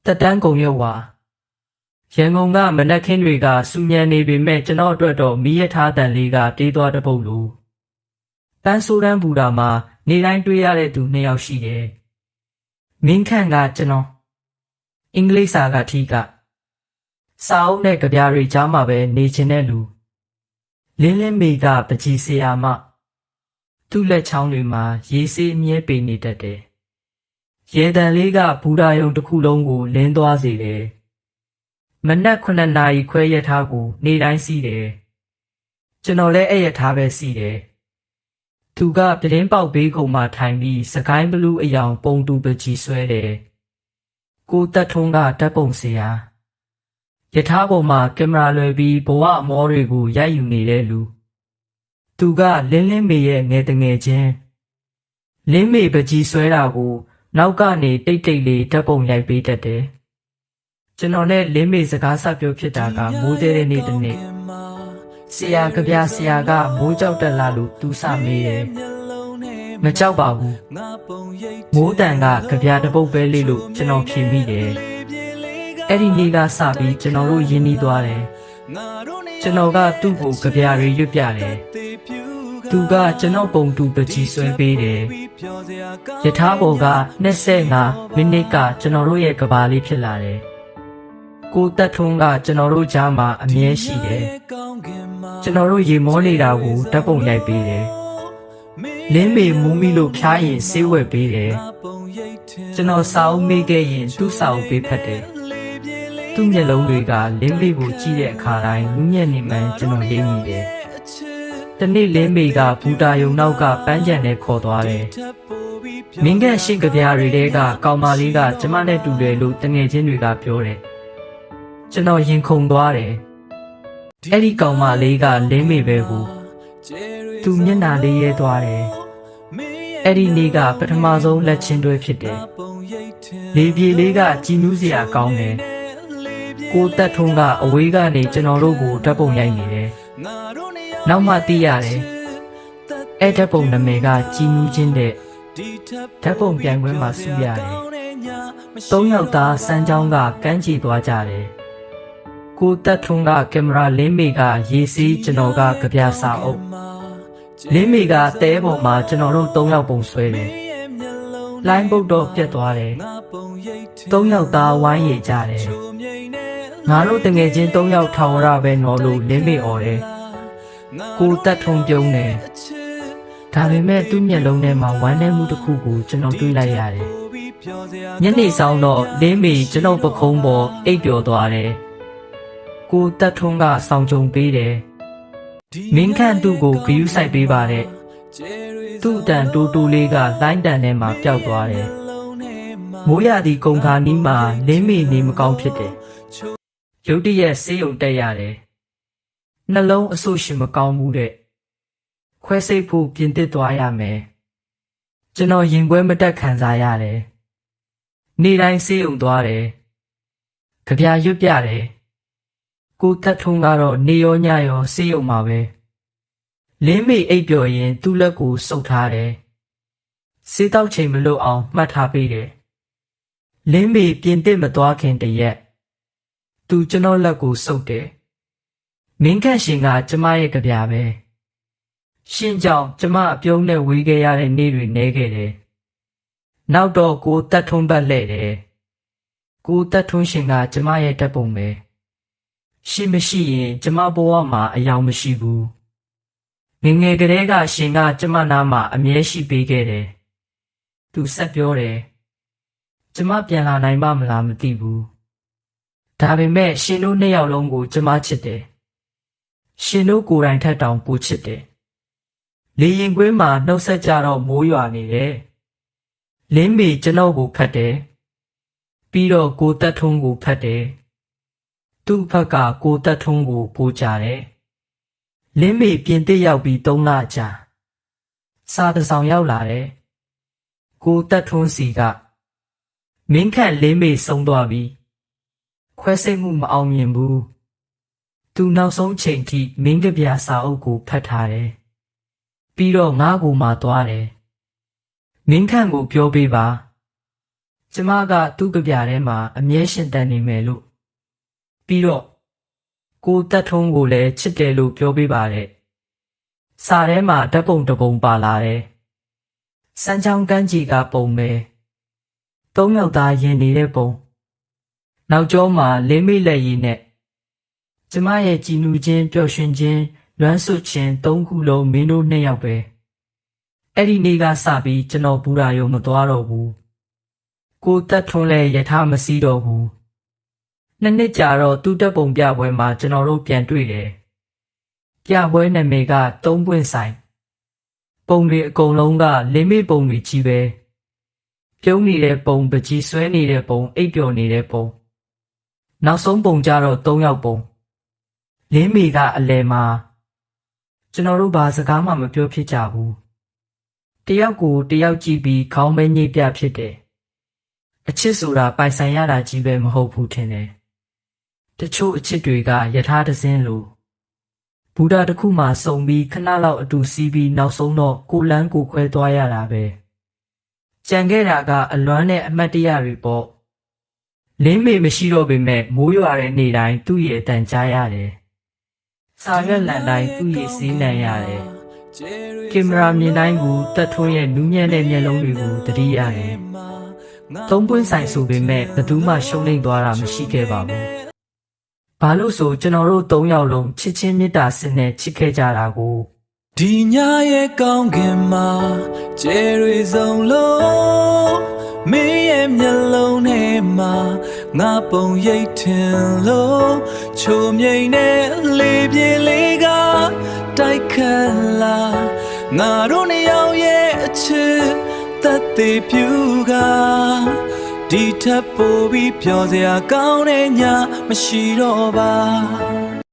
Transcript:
တတန်းကုန်ရွက်ဝါရန်ကုန်ကမနက်ခင်းတွေကစူညံနေပေမဲ့ကျွန်တော်အတွက်တော့မီးရထားတန်လေးကတေးသွားတဲ့ပုတ်လို့တန်းဆိုးတန်းဘူတာမှာနေတိုင်းတွေ့ရတဲ့သူ2ယောက်ရှိတယ်မင်းခန့်ကကျွန်တော်အင်္ဂလိပ်စာကထီကစာအုပ်နဲ့ကြပြားတွေကြားမှာပဲနေချင်တဲ့လူလင်းလင်းမေကပကြီးဆရာမသူ့လက်ချောင်းတွေမှာရေစေးမြဲပေနေတတ်တယ်ရေတန်လေးကဘူတာယုံတစ်ခုလုံးကိုလင်းသွားစေတယ်မနက်9 နာရီခွဲရထားကိုနေတိုင်းစီးတယ်ကျွန်တော်လည်းအဲ့ရထားပဲစီးတယ်သူကပြတင်းပေါက်ဘေးကုံမှာထိုင်ပြီးစကိုင်းဘလူးအယောင်ပုံတူပကြီးဆွဲတယ်ကိုတက်ထုံးကဓာတ်ပုံဆရာရထားပေါ်မှာကင်မရာလွယ်ပြီးဘဝအမောတွေကိုရိုက်ယူနေတဲ့လူသူကလင်းလင်းမေရဲ့ငယ်တငယ်ချင်းလင်းမေပကြီးဆွဲတာကိုနောက်ကနေတိတ်တိတ်လေးဓာတ်ပုံရိုက်ပေးတတ်တယ်ကျွန်တော်နဲ့လင်းမေစကားဆက်ပြောဖြစ်တာကမိုးတဲ့နေ့တစ်နေ့ဆရာကြပြဆရာကမိုးကြောက်တက်လာလို့သူစမေးတယ်မကြောက်ပါဘူးမိုးတန်ကကြပြတပုတ်ပဲလေးလို့ကျွန်တော်ဖြေမိတယ်အဲ့ဒီနေ့ကစပြီးကျွန်တော်တို့ရင်းနှီးသွားတယ်ကျွန်တော်ကသူ့ကိုကြပြတွေရွတ်ပြတယ်သူကကျွန်တော်ပုံတူပကြီးဆွဲပေးတယ်ယထာဘောက25မိနစ်ကကျွန်တော်တို့ရဲ့ကဘာလေးဖြစ်လာတယ်ကိုတက်ထုံးကကျွန်တော်တို့ကြားမှာအမြဲရှိတယ်ကျွန်တော်တို့ရေမောနေတာကိုဓာတ်ပုံရိုက်ပေးတယ်လင်းမေမူးမီလို့ဖျားရင်ဆေးဝယ်ပေးတယ်ကျွန်တော်စာအုပ်မေးခဲ့ရင်သူ့စာအုပ်ပေးဖတ်တယ်သူ့မျက်လုံးတွေကလင်းမေကိုကြည့်တဲ့အခါတိုင်းလူညံ့နေမှန်းကျွန်တော်ရိပ်မိတယ်တနေ့လင်းမေကဘူတာယုံနောက်ကပန်းချံနဲ့ခေါ်သွားတယ်မင်းကရှင့်ကြပြားတွေတဲကကောင်မလေးကကျမနဲ့တူတယ်လို့တငယ်ချင်းတွေကပြောတယ်ကျွန်တော်ရင်ခုန်သွားတယ်အဲ့ဒီကောင်မလေးကလင်းမေပဲကိုသူမျက်နှာလေးရဲသွားတယ်အဲ့ဒီနေ့ကပထမဆုံးလက်ချင်းတွဲဖြစ်တယ်လေပြေလေးကကြည်နူးစရာကောင်းတယ်ကိုတက်ထုံးကအဝေးကနေကျွန်တော်တို့ကိုဓာတ်ပုံရိုက်နေတယ်နောက်မှသိရတယ်အဲ့ဓာတ်ပုံနာမည်ကကြည်နူးချင်းတဲ့ဓာတ်ပုံပြိုင်ပွဲမှာစုရတယ်3ယောက်သားစမ်းချောင်းကကမ်းခြေသွားကြတယ်ကိုတက်ထုံးကကင်မရာလင်းမေကရေစီးကျွန်တော်ကကြပြစာအုပ်လင်းမေကတဲပေါ်မှာကျွန်တော်တို့3ယောက်ပုံဆွဲတယ်လိုင်းပုတ်တော့ပြတ်သွားတယ်3ယောက်သားဝိုင်းရကြတယ်ငါတို့တငယ်ချင်း3ယောက်ထောင်ရပဲနော်လို့လင်းမေអော်တယ်ကိုတက်ထုံပြုံးတယ်ဒါပေမဲ့သူ့မျက်လုံးထဲမှာဝမ်းနည်းမှုတစ်ခုကိုကျွန်တော်တွေးလိုက်ရတယ်ညနေဆောင်တော့လင်းမေကျွန်တော်ပခုံးပေါ်အိပ်ပျော်သွားတယ်ကိုတက်ထုံးကဆောင်ကြုံပေးတယ်မင်းခန့်သူ့ကိုဂယူးဆိုင်ပေးပါတဲ့သူ့တန်တူတူလေးကလိုင်းတန်ထဲမှာပျောက်သွားတယ်မိုးရသည့်ကုံခါနီးမှာလင်းမေနေမကောင်းဖြစ်တယ်ရုတ်တရက်ဆေးရုံတက်ရတယ်နှလုံးအဆုရှင်မကောင်းဘူးတဲ့ခွဲစိတ်ဖို့ပြင်သစ်သွားရမယ်ကျွန်တော်ရင်ခွဲမတက်ခံစားရတယ်နေ့တိုင်းဆေးရုံသွားတယ်ကြပြရွတ်ပြတယ်ကိုတက်ထုံးကတော့နေရောညရောဆေးရုံမှာပဲလင်းမေအိပ်ပျော်ရင်သူ့လက်ကိုစုပ်ထားတယ်ဆေးတောက်ချိန်မလွတ်အောင်မှတ်ထားပေးတယ်လင်းမေပြင်သစ်မသွားခင်တရက်သူကျွန်တော်လက်ကိုစုပ်တယ်မင်းခန့်ရှင်ကကျမရဲ့ကြပြပဲရှင်ကြောင့်ကျမအပြုံးနဲ့ဝေးခဲ့ရတဲ့နေ့တွေနေခဲ့တယ်နောက်တော့ကိုတက်ထုံးပတ်လှဲ့တယ်ကိုတက်ထုံးရှင်ကကျမရဲ့ဓာတ်ပုံပဲရှင်မရှိရင်ကျမဘဝမှာအယောင်မရှိဘူးငယ်ငယ်ကလေးကရှင်ကကျမနာမှာအမြဲရှိပေးခဲ့တယ်သူဆက်ပြောတယ်ကျမပြန်လာနိုင်ပါမလားမသိဘူးဒါပေမဲ့ရှင်တို့2ယောက်လုံးကိုကျမချစ်တယ်ရှင်တို့ကိုယ်တိုင်ထက်တောင်ပိုချစ်တယ်လေရင်ကွင်းမှာနှုတ်ဆက်ကြတော့မိုးရွာနေတယ်လင်းမေကျွန်တော်ကိုဖတ်တယ်ပြီးတော့ကိုတက်ထုံးကိုဖတ်တယ်သူ့ဘက်ကကိုတက်ထုံးကိုပို့ကြတယ်လင်းမေပြင်သစ်ရောက်ပြီး3လကြာစာတစ်ဆောင်ရောက်လာတယ်ကိုတက်ထုံးစီကမင်းခန့်လင်းမေဆုံးသွားပြီခွဲစိတ်မှုမအောင်မြင်ဘူးသူနောက်ဆုံးချိန်ထိမင်းကပြာစာအုပ်ကိုဖတ်ထားတယ်ပြီးတော့ငါ့ကိုမှသွားတယ်မင်းခန့်ကိုပြောပေးပါ ကျမကသူ့ကြပြထဲမှာအမြဲရှင်တန်နေမယ်လို့ပြီးတော့ကိုတက်ထုံးကိုလည်းချစ်တယ်လို့ပြောပေးပါတယ်စာထဲမှာဓာတ်ပုံတစ်ပုံပါလာတယ်စမ်းချောင်းကန်းကြီးကပုံပဲသုံးယောက်သားရင်နေတဲ့ပုံနောက်ကျောမှာလေးမိလက်ရည်နဲ့ကျမရဲ့ကြည်နူးခြင်းပျော်ရွှင်ခြင်းလွမ်းဆွခြင်းသုံးခုလုံးမင်းတို့နှစ်ယောက်ပဲအဲ့ဒီနေ့ကစပြီးကျွန်တော်ဘူရာယုံမသွားတော့ဘူးကိုတက်ထွန်းလဲယထာမစည်းတော့ဘူးနှစ်ကြာတော့သူ့တက်ပုံပြပွဲမှာကျွန်တော်တို့ပြန်တွေ့တယ်ပြပွဲနာမည်ကသုံးပွင့်ဆိုင်ပုံတွေအကုန်လုံးကလေးမိပုံတွေကြီးပဲပြုံးနေတဲ့ပုံပကြီးဆွဲနေတဲ့ပုံအိပ်ပျော်နေတဲ့ပုံနောက်ဆုံးပုံကြတော့၃ယောက်ပုံလင်းမီကအလဲမှာကျွန်တော်တို့ဘာစကားမှမပြောဖြစ်ကြဘူးတယောက်ကိုတယောက်ကြည့်ပြီးခေါင်းပဲညိပြဖြစ်တယ်အချစ်ဆိုတာပိုင်ဆိုင်ရတာကြီးပဲမဟုတ်ဘူးထင်တယ်တချို့အချစ်တွေကယထာတစင်းလိုဘူတာတစ်ခုမှစုံပြီးခဏလောက်အတူစီးပြီးနောက်ဆုံးတော့ကိုလန်းကိုခွဲသွားရတာပဲကြံခဲ့တာကအလွမ်းနဲ့အမတ်တရတွေပေါ့လင်းမေမရှိတော့ပေမဲ့မိုးရွာတဲ့နေ့တိုင်းသူ့ရဲ့အတန်ကြားရတယ်စာရွက်လန်တိုင်းသူ့ရဲ့စီးနံရတယ်ကင်မရာမြင်တိုင်းကိုတက်ထွန်းရဲ့နူးညံ့တဲ့မျက်လုံးတွေကိုသတိရတယ်သုံးပွင့်ဆိုင်ဆိုပေမဲ့ဘယ်သူမှရှုံးနိမ့်သွားတာမရှိခဲ့ပါဘူးဘာလို့ဆိုကျွန်တော်တို့၃ယောက်လုံးချစ်ချင်းမေတ္တာစနဲ့ချစ်ခဲ့ကြတာကိုဒီညရဲ့ကောင်းခင်မှာကျယ်တွေစုံလုံးမင်းရဲ့မျက်လုံးထဲမှာငါပုံရိပ်ထင်လို့ချိုမြိန်နဲ့လေးပြေလေးကတိုက်ခတ်လာငါတို့နှစ်ယောက်ရဲ့အချစ်သက်သေပြူကဒီထပ်ပိုပြီးပြောစရာကောင်းတဲ့ညမရှိတော့ပါ